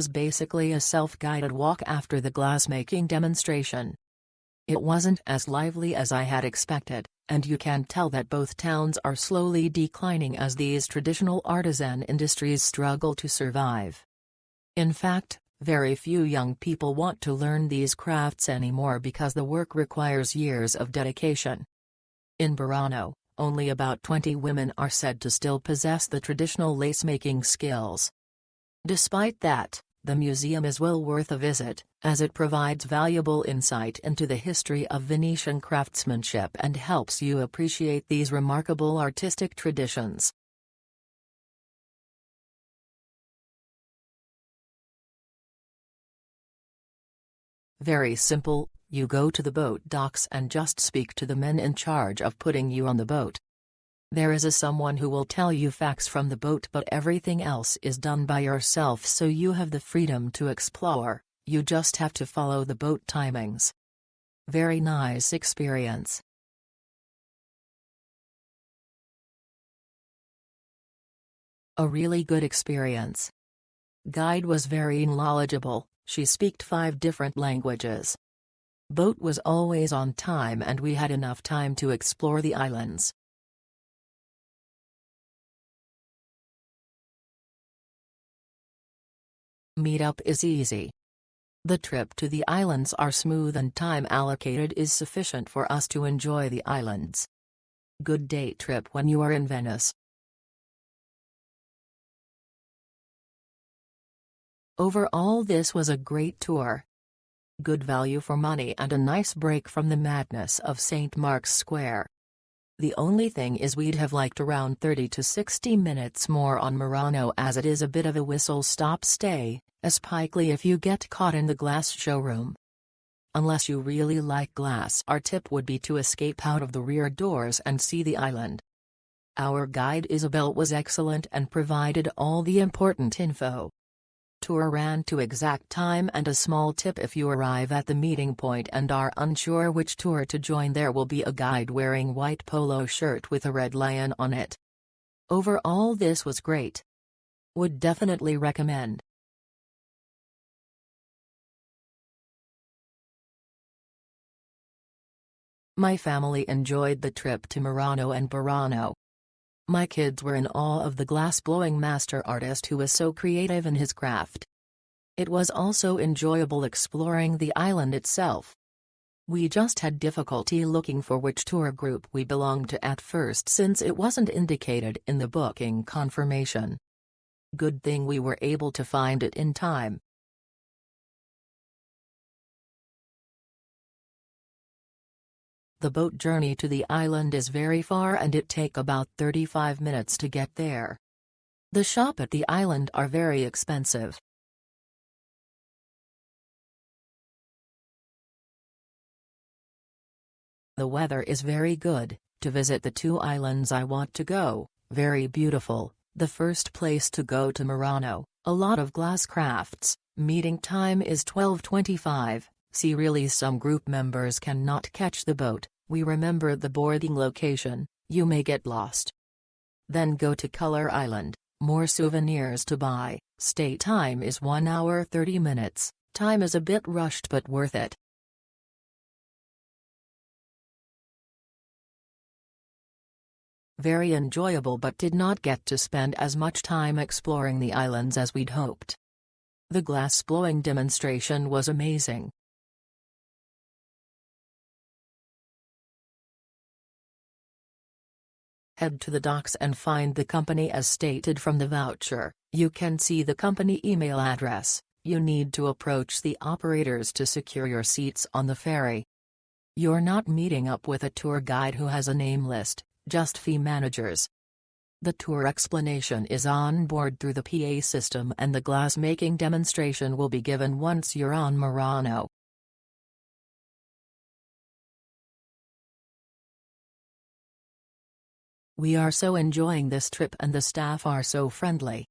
was basically a self-guided walk after the glassmaking demonstration. It wasn't as lively as I had expected, and you can tell that both towns are slowly declining as these traditional artisan industries struggle to survive. In fact, very few young people want to learn these crafts anymore because the work requires years of dedication. In Burano, only about 20 women are said to still possess the traditional lace-making skills. Despite that, the museum is well worth a visit, as it provides valuable insight into the history of Venetian craftsmanship and helps you appreciate these remarkable artistic traditions. Very simple, you go to the boat docks and just speak to the men in charge of putting you on the boat. There is someone who will tell you facts from the boat, but everything else is done by yourself, so you have the freedom to explore. You just have to follow the boat timings. Very nice experience. A really good experience. Guide was very knowledgeable, she speaked 5 different languages. Boat was always on time and we had enough time to explore the islands. Meetup is easy. The trip to the islands are smooth and time allocated is sufficient for us to enjoy the islands. Good day trip when you are in Venice. Overall, this was a great tour. Good value for money and a nice break from the madness of St. Mark's Square. The only thing is we'd have liked around 30 to 60 minutes more on Murano, as it is a bit of a whistle-stop stay, especially if you get caught in the glass showroom. Unless you really like glass, our tip would be to escape out of the rear doors and see the island. Our guide Isabel was excellent and provided all the important info. Tour ran to exact time, and a small tip: if you arrive at the meeting point and are unsure which tour to join, there will be a guide wearing white polo shirt with a red lion on it. Overall, this was great. Would definitely recommend. My family enjoyed the trip to Murano and Burano. My kids were in awe of the glass-blowing master artist who was so creative in his craft. It was also enjoyable exploring the island itself. We just had difficulty looking for which tour group we belonged to at first, since it wasn't indicated in the booking confirmation. Good thing we were able to find it in time. The boat journey to the island is very far and it take about 35 minutes to get there. The shop at the island are very expensive. The weather is very good. To visit the 2 islands I want to go, very beautiful. The first place to go to Murano, a lot of glass crafts. Meeting time is 12:25. See, really some group members cannot catch the boat. We remember the boarding location, you may get lost. Then go to Color Island, more souvenirs to buy. Stay time is 1 hour 30 minutes, time is a bit rushed but worth it. Very enjoyable, but did not get to spend as much time exploring the islands as we'd hoped. The glass blowing demonstration was amazing. Head to the docks and find the company as stated from the voucher. You can see the company email address. You need to approach the operators to secure your seats on the ferry. You're not meeting up with a tour guide who has a name list, just fee managers. The tour explanation is on board through the PA system, and the glass-making demonstration will be given once you're on Murano. We are so enjoying this trip and the staff are so friendly.